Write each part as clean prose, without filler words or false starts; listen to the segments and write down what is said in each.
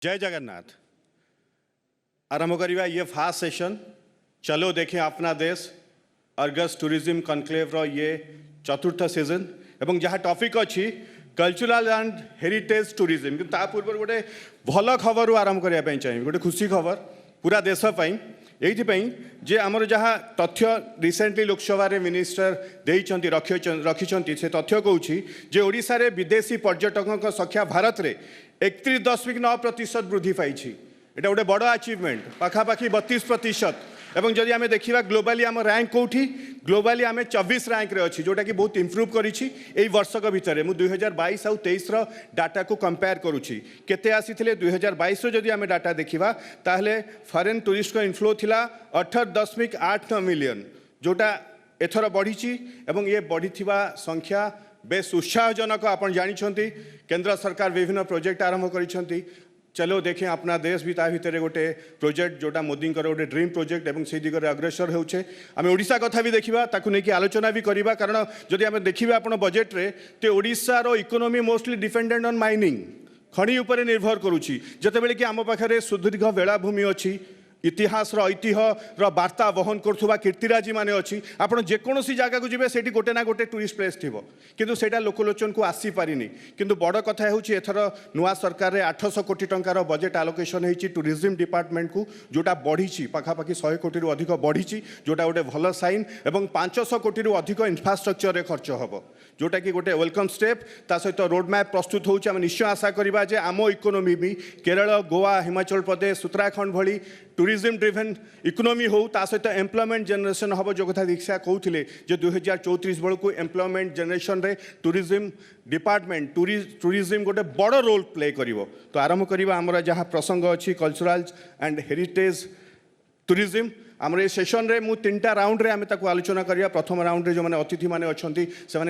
जय जगन्नाथ। आरंभ करिबा ये फास्ट सेशन चलो देखें अपना देश अर्गस टूरिज्म कनक्लेव रो ये चतुर्थ सीजन एवं जहाँ टॉपिक अच्छी कल्चरल एंड हेरिटेज टूरिज्म कि पूर्व गोटे भल खबर आरंभ करने चाहिए गोटे खुशी खबर पूरा देश ये जे आमर जहाँ तथ्य रिसेंटली लोकसभा मिनिस्टर देइछंती रखिछंती से तथ्य कहूँ जे ओडिशा रे विदेशी पर्यटकों संख्या भारत में 31.9% वृद्धि पाई। एटा गोटे बड़ अचिवमेंट पाखापाखि 32%। एवं जदि आम देखा ग्लोबाली आम रैंक कौटी ग्लोबाली आम 24 रैंक रे अच्छी जोटा कि बहुत इम्प्रूव करी वर्षक भितर मुझे 2022 और 23 डाटा को कंपेयर करुच्ची केते आसी 2022 जदि आम डाटा देखा ताहले फॉरेन टूरिस्ट का इनफ्लो थिला 18.89 मिलियन जोटा एथर बढ़ी एवं ये बढ़ी संख्या बेस उत्साहजनक। आपन जानिछंती केंद्र सरकार विभिन्न प्रोजेक्ट आरंभ करिछंती। चलो देखें अपना देश भी ता भितर गोटे प्रोजेक्ट जोटा मोदी गोटे ड्रीम प्रोजेक्ट एवं से दिगरे अग्रसर होचे। आम ओडिशा कथा भी देखा ताकू नहीं आलोचना भी करवा कारण जदि आम देखा आप बजेट रे तो ओडिशार economy mostly dependent on mining खଣି उपर निर्भर करुच्ची जितेबाला कि आम पाखे सुदीर्घ बेलाभूमि अच्छी इतिहास ऐतिह्यर वार्ता बहन करुवा कीर्तिराजी माने अच्छी आपण जेकोसी जगह को जी से गोटे ना गोटे टूरिस्ट प्लेस थी किंतु सेटा लोकलोचन को आसी पारिनी। किंतु बड़ कथा होची एथर नुआ सरकार रे 800 कोटी टंकार बजेट आलोकेशन होती टूरिज्म डिपार्टमेंट को जोटा बढ़ी पाखापाखि 100 कोटी अधिक बढ़ी जोटा गोटे भल साइन एवं 500 कोटी अधिक इंफ्रास्ट्रक्चर रे खर्च हम जोटा कि गोटे वेलकम स्टेप ता सहित रोड मैप प्रस्तुत होची। आम निश्चय आशा करवा जे आम इकोनोमी भी केरल गोवा हिमाचल प्रदेश उत्तराखंड भली टूरिज्म ड्रिवेन इकोनोमी हो ता सहित एम्प्लॉयमेंट जनरेशन हम जो कथा दीक्षा कहते जो 2034 बेलू एम्प्लॉयमेंट जनरेशन रे टूरिज्म डिपार्टमेंट टूरिज्म गोटे बड़ रोल प्ले करिवो। तो आरंभ करवा आमर जहाँ प्रसंग अच्छी कल्चरल एंड हेरिटेज टूरिज्म आमर ये सेशन रे मु 3टा राउंड रे आम आलोचना करिया। प्रथम राउंड रे जो मैंने अतिथि मैंने अच्छा से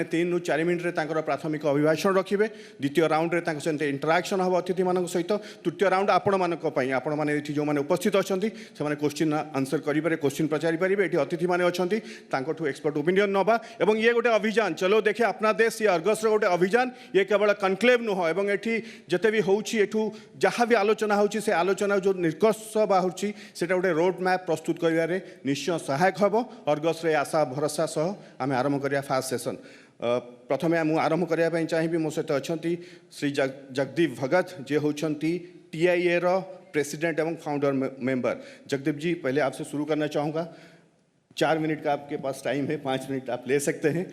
3 ରୁ 4 मिनट रे तांकर प्राथमिक अभिभाषण रखिए। द्वितीय राउंड रे तांकर सहित इंटराक्शन हम अतिथि मान सहित। तृतीय राउंड आपण मैंने जो मैंने उपस्थित अच्छा से क्वेश्चन आंसर करेंगे क्वेश्चन पचारि पारे। ये अतिथि मैंने अच्छा एक्सपर्ट ओपिनियन नवा और ये गोटे अभियान चलो देखे अपना देश ये अर्गस गोटे अभियान ये केवल कनक्लेव नुह एवं ये जिते भी होठू जहाँ भी आलोचना होची से आलोचना जो निष्कर्ष बाहर से गोटे रोड मैप प्रस्तुत कर निश्चय सहायक हम। अर्गस रे आशा भरोसा सह आम आरंभ करिया फास्ट सेशन। प्रथमे मु आरंभ करने चाहिए मो सहित अच्छा श्री जगदीप भगत जे होती TIA रो प्रेसिडेंट एवं फाउंडर मेंबर। जगदीप जी पहले आपसे शुरू करना चाहूँगा। 4 मिनट का आपके पास टाइम है, 5 मिनट आप ले सकते हैं।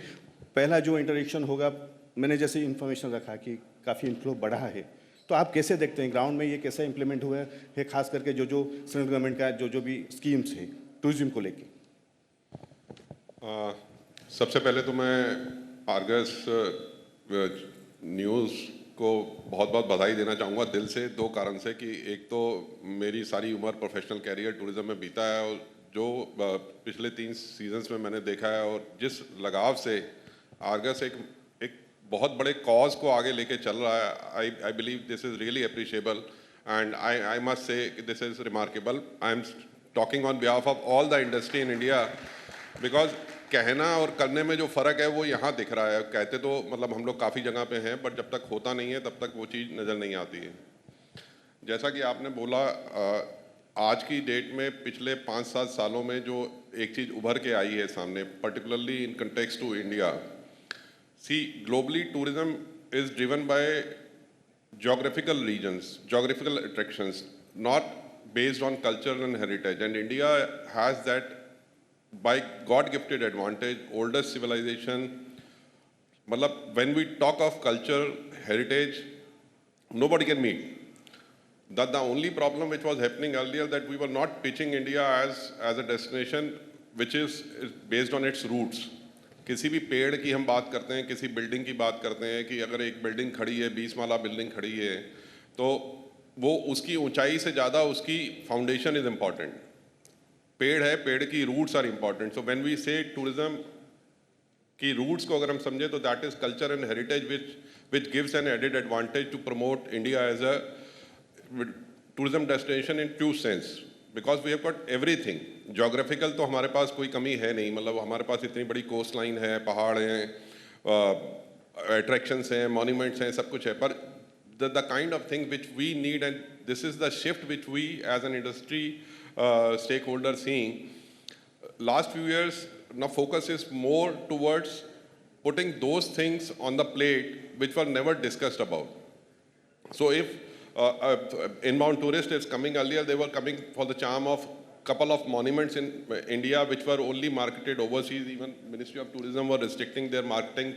पहला जो इंटरेक्शन होगा मैंने जैसे इन्फॉर्मेशन रखा कि काफ़ी इन्फ्लो बढ़ा है तो आप कैसे देखते हैं ग्राउंड में ये कैसे इम्प्लीमेंट हुआ है खास करके जो सेंट्रल गवर्नमेंट का जो भी स्कीम्स है टूरिज्म को लेके। सबसे पहले तो मैं आर्गस न्यूज़ को बहुत बहुत बधाई देना चाहूँगा दिल से। 2 कारण से कि एक तो मेरी सारी उम्र प्रोफेशनल कैरियर टूरिज्म में बीता है और जो पिछले 3 सीजन्स में मैंने देखा है और जिस लगाव से आर्गस एक बहुत बड़े कॉज को आगे लेके चल रहा है I believe this is really appreciable and I must say this is remarkable. I am talking on behalf of all the industry in India because कहना और करने में जो फ़र्क है वो यहाँ दिख रहा है। कहते तो मतलब हम लोग काफ़ी जगह पे हैं बट जब तक होता नहीं है तब तक वो चीज़ नज़र नहीं आती है। जैसा कि आपने बोला आज की डेट में पिछले 5-7 सालों में जो एक चीज़ उभर के आई है सामने particularly in context to India. See globally tourism is driven by geographical regions, geographical attractions, not based on culture and heritage. And India has that by God-gifted advantage, oldest civilization. Matlab, when we talk of culture, heritage, nobody can meet. That the only problem which was happening earlier that we were not pitching India as a destination which is based on its roots. किसी भी पेड़ की हम बात करते हैं, किसी building की बात करते हैं कि अगर एक बिल्डिंग खड़ी है 20 माला बिल्डिंग खड़ी है तो वो उसकी ऊंचाई से ज़्यादा उसकी फाउंडेशन इज़ इम्पॉर्टेंट। पेड़ है, पेड़ की roots are important. So when we say tourism की रूट्स को अगर हम समझे तो that is culture and heritage which gives an added advantage to promote India as a tourism destination in true sense because we have got everything. Geographical तो हमारे पास कोई कमी है नहीं, मतलब हमारे पास इतनी बड़ी कोस्ट लाइन है, पहाड़ हैं, अट्रैक्शंस हैं, मॉन्यूमेंट्स हैं, सब कुछ है। पर the kind of thing which we need and this is the shift which we as an industry stakeholder seeing. Last few years, now focus is more towards putting those things on the plate which were never discussed about. So if inbound tourist is coming earlier, they were coming for the charm of couple of monuments in India which were only marketed overseas. Even Ministry of Tourism were restricting their marketing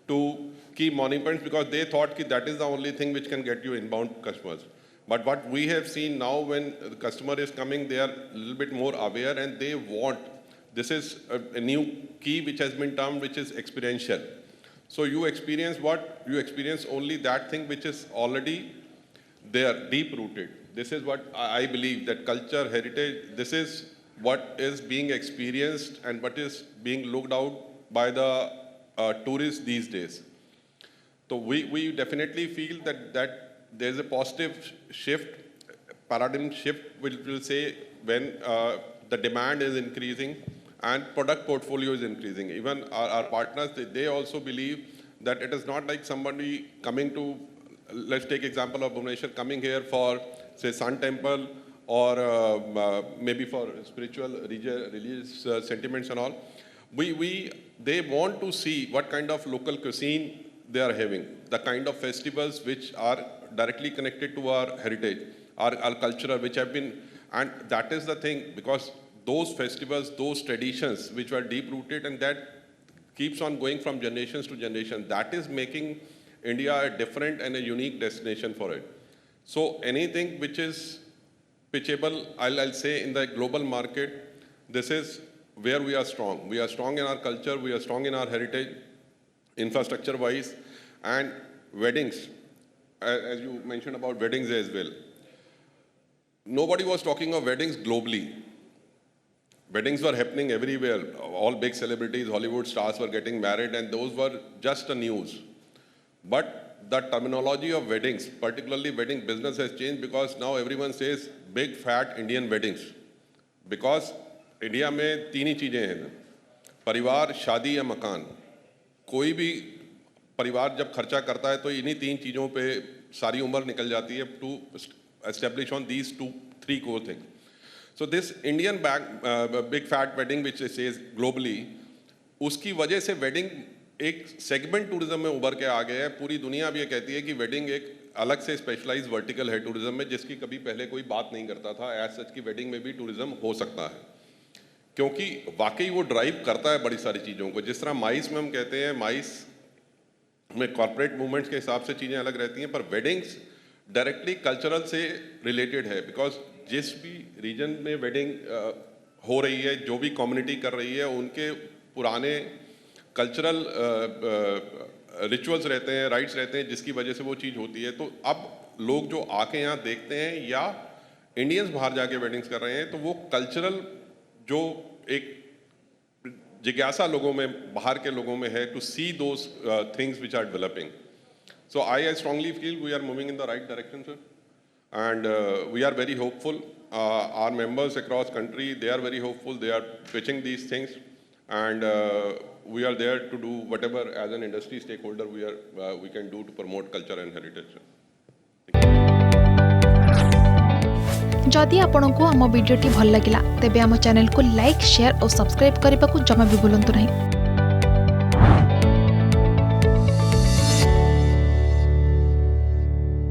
to key monuments because they thought that is the only thing which can get you inbound customers. But what we have seen now, when the customer is coming, they are a little bit more aware and they want, this is a new key which has been termed, which is experiential. So you experience what? You experience only that thing which is already there, deep rooted. This is what I believe, that culture, heritage, this is what is being experienced and what is being looked out by the tourists these days. So we definitely feel that there's a positive shift, paradigm shift, will say, when the demand is increasing and product portfolio is increasing. Even our partners, they also believe that it is not like somebody coming to, let's take example of Bhubaneswar, coming here for, say, Sun Temple or maybe for spiritual, religious sentiments and all. They want to see what kind of local cuisine they are having, the kind of festivals which are directly connected to our heritage, our culture, which have been, and that is the thing, because those festivals, those traditions which were deep rooted and that keeps on going from generations to generation, that is making India a different and a unique destination for it. So anything which is pitchable, I'll say, in the global market, this is where we are strong. We are strong in our culture, we are strong in our heritage, infrastructure-wise, and weddings, as you mentioned about weddings as well. Nobody was talking of weddings globally. Weddings were happening everywhere. All big celebrities, Hollywood stars were getting married, and those were just a news. But the terminology of weddings, particularly wedding business, has changed because now everyone says big fat Indian weddings. Because India में तीन ही चीज़ें हैं, परिवार, शादी या मकान. कोई भी परिवार जब खर्चा करता है तो इन्हीं तीन चीज़ों पे सारी उम्र निकल जाती है to establish on these 2-3 core things. So this Indian big fat wedding which it says globally, उसकी वजह से wedding एक सेगमेंट टूरिज्म में उभर के आ गया है. पूरी दुनिया अब ये कहती है कि वेडिंग एक अलग से स्पेशलाइज वर्टिकल है टूरिज्म में, जिसकी कभी पहले कोई बात नहीं करता था. एज सच की वेडिंग में भी टूरिज्म हो सकता है, क्योंकि वाकई वो ड्राइव करता है बड़ी सारी चीज़ों को. जिस तरह माइस में हम कहते हैं, माइस में कॉर्पोरेट मूवमेंट्स के हिसाब से चीज़ें अलग रहती हैं, पर वेडिंग्स डायरेक्टली कल्चरल से रिलेटेड है. बिकॉज जिस भी रीजन में वेडिंग हो रही है, जो भी कम्युनिटी कर रही है, उनके पुराने कल्चरल रिचुअल्स रहते हैं, राइट्स रहते हैं, जिसकी वजह से वो चीज़ होती है. तो अब लोग जो आके यहाँ देखते हैं या इंडियंस बाहर जाके वेडिंग्स कर रहे हैं, तो वो कल्चरल जो एक जिज्ञासा लोगों में, बाहर के लोगों में है, to see those things which are developing. So I strongly feel we are moving in the right direction, sir, and we are very hopeful. Our members across country, they are very hopeful. They are pitching these things, and we are there to do whatever as an industry stakeholder we can do to promote culture and heritage. जदि आपंक आम भिडी भल लगा तेब आम channel को like, share और subscribe करने को जमा भी भूलु नहीं.